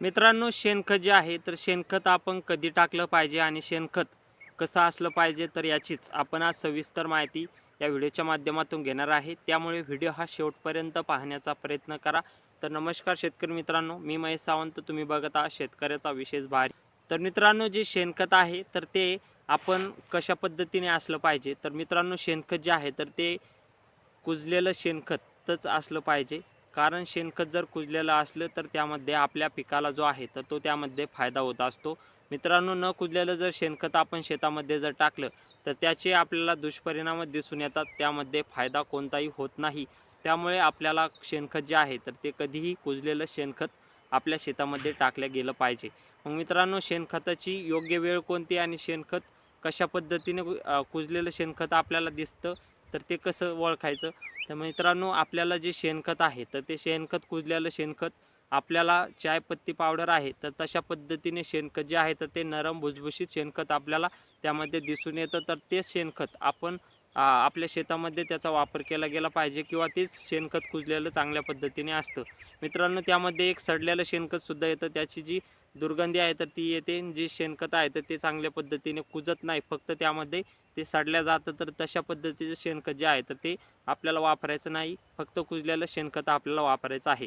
मित्रांनो, शेणखत जे आहे तर शेणखत आपण कधी टाकलं पाहिजे आणि शेणखत कसं असलं पाहिजे तर याचीच आपण आज सविस्तर माहिती या व्हिडिओच्या माध्यमातून घेणार आहे. त्यामुळे व्हिडिओ हा शेवटपर्यंत पाहण्याचा प्रयत्न करा. तर नमस्कार शेतकरी मित्रांनो, मी महेश सावंत. तुम्ही बघत आहात शेतकऱ्याचा विशेष भारी. तर मित्रांनो, जे शेणखत आहे तर ते आपण कशा पद्धतीने असलं पाहिजे. तर मित्रांनो, शेणखत जे आहे तर ते कुजलेलं शेणखतच असलं पाहिजे. कारण शेणखत जर कुजलेलं असलं तर त्यामध्ये आपल्या पिकाला जो आहे तर तो त्यामध्ये फायदा होत असतो. मित्रांनो, न कुजलेलं जर शेणखत आपण शेतामध्ये जर टाकलं तर त्याचे आपल्याला दुष्परिणाम दिसून येतात. त्यामध्ये फायदा कोणताही होत नाही. त्यामुळे आपल्याला शेणखत जे आहे तर ते कधीही कुजलेलं शेणखत आपल्या शेतामध्ये टाकलं गेलं पाहिजे. मग मित्रांनो, शेणखताची योग्य वेळ कोणती आणि शेणखत कशा पद्धतीने कुजलेलं शेणखत आपल्याला दिसतं तर ते कसं ओळखायचं. तर मित्रांनो, आपल्याला जे शेणखत आहे तर ते शेणखत कुजलेलं शेणखत आपल्याला चायपत्ती पावडर आहे तर तशा पद्धतीने शेणखत जे आहे तर ते नरम भुसभुशीत शेणखत आपल्याला त्यामध्ये दिसून येतं. तर तेच शेणखत आपण आपल्या शेतामध्ये त्याचा वापर केला गेला पाहिजे किंवा तेच शेणखत कुजलेलं चांगल्या पद्धतीने असतं. मित्रांनो, त्यामध्ये एक सडलेलं शेणखतसुद्धा येतं. त्याची जी दुर्गंधी आहे तर ती येते. जे शेणखत आहे तर ते चांगल्या पद्धतीने कुजत नाही, फक्त त्यामध्ये ते सडल्या जातं. तर तशा पद्धतीचं शेणखत जे आहे तर ते आपल्याला वापरायचं नाही. फक्त कुजलेलं शेणखत आपल्याला वापरायचं आहे.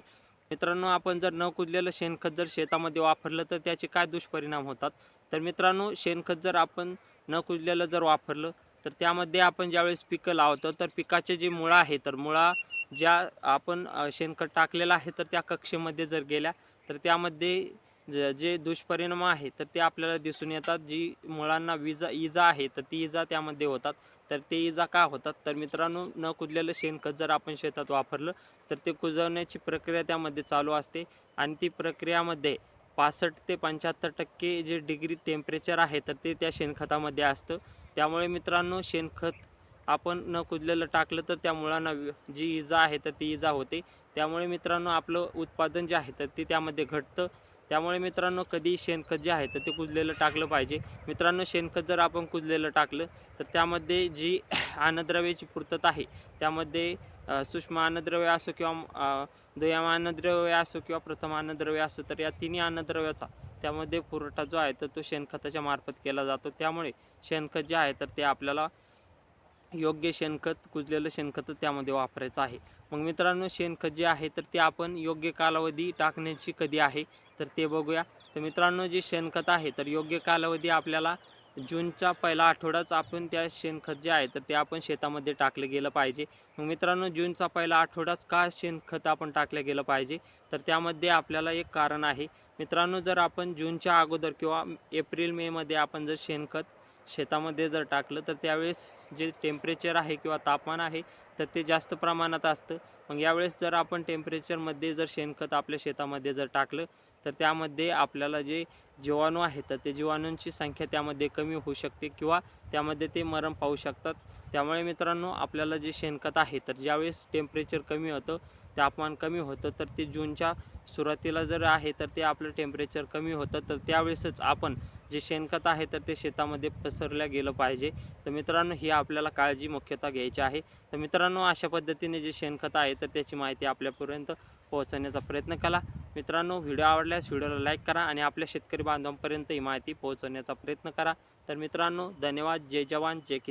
मित्रांनो, आपण जर न कुजलेलं शेणखत जर शेतामध्ये वापरलं तर त्याचे काय दुष्परिणाम होतात. तर मित्रांनो, शेणखत जर आपण न कुजलेलं जर वापरलं तर त्यामध्ये आपण ज्यावेळेस पिकं लावतो तर पिकाचे जे मुळा आहे तर मुळा ज्या आपण शेणखत टाकलेलं आहे तर त्या कक्षेमध्ये जर गेल्या तर त्यामध्ये जे दुष्परिणाम आहे तर ते आपल्याला दिसून येतात. जी मुळांना इजा आहे तर ती इजा त्यामध्ये होतात. तर ते इजा का होतात. तर मित्रांनो, न कुजलेलं शेणखत जर आपण शेतात वापरलं तर ते कुजवण्याची प्रक्रिया त्यामध्ये चालू असते आणि ती प्रक्रियामध्ये 65 ते 75% जे डिग्री टेम्परेचर आहे तर ते त्या शेणखतामध्ये असतं. त्यामुळे मित्रांनो, शेणखत आपण न कुजलेलं टाकलं तर त्या मुळांना जी इजा आहे तर ती इजा होते. त्यामुळे मित्रांनो, आपलं उत्पादन जे आहे तर ते त्यामध्ये घटतं. त्यामुळे मित्रांनो, कधी शेणखत जे आहे तर ते कुजलेलं टाकलं पाहिजे. मित्रांनो, शेणखत जर आपण कुजलेलं टाकलं तर त्यामध्ये जी अन्नद्रव्याची पूर्तता आहे त्यामध्ये सूक्ष्म अन्नद्रव्य असो किंवा दुय्यम अन्नद्रव्य असो किंवा प्रथम अन्नद्रव्य असो तर या तिन्ही अन्नद्रव्याचा त्यामध्ये पुरवठा जो आहे तर तो शेणखताच्या मार्फत केला जातो. त्यामुळे शेणखत जे आहे तर ते आपल्याला योग्य शेणखत कुजलेलं शेणखत त्यामध्ये वापरायचं आहे. मग मित्रांनो, शेणखत जे आहे तर ते आपण योग्य कालावधी टाकण्याची कधी आहे तर ते बघूया. तर मित्रांनो, जे शेणखत आहे तर योग्य कालावधी आपल्याला जूनचा पहिला आठवडाच आपण त्या शेणखत जे आहे तर ते आपण शेतामध्ये टाकलं गेलं पाहिजे. मग मित्रांनो, जूनचा पहिला आठवडाच का शेणखत आपण टाकलं गेलं पाहिजे तर त्यामध्ये आपल्याला एक कारण आहे. मित्रांनो, जर आपण जूनच्या अगोदर किंवा एप्रिल मेमध्ये आपण जर शेणखत शेतामध्ये जर टाकलं तर त्यावेळेस जे टेम्परेचर आहे किंवा तापमान आहे तर ते जास्त प्रमाणात असतं. मग यावेळेस जर आपण टेम्परेचरमध्ये जर शेणखत आपल्या शेतामध्ये जर टाकलं तर त्यामध्ये आपल्याला जे जीवाणू आहेत तर ते जीवाणूंची संख्या त्यामध्ये कमी होऊ शकते किंवा त्यामध्ये ते मरण पावू शकतात. त्यामुळे मित्रांनो, आपल्याला जे शेणखत आहे तर ज्यावेळेस टेम्परेचर कमी होतं, तापमान कमी होतं तर ते जूनच्या सुरुवातीला जर आहे तर ते आपलं टेम्परेचर कमी होतं तर त्यावेळेसच आपण जे शेणखत आहे तर ते शेतामध्ये पसरलं गेलं पाहिजे. तर मित्रांनो, ही आपल्याला काळजी मुख्यतः घ्यायची आहे. तर मित्रांनो, अशा पद्धतीने जे शेणखत आहे तर त्याची माहिती आपल्यापर्यंत पोहोचवण्याचा प्रयत्न केला. मित्रांनो, व्हिडिओ आवडल्यास व्हिडिओला लाईक करा आणि आपल्या शेतकरी बांधवांपर्यंत ही माहिती पोहोचवण्याचा प्रयत्न करा. तर मित्रांनो, धन्यवाद. जय जवान जय किसान.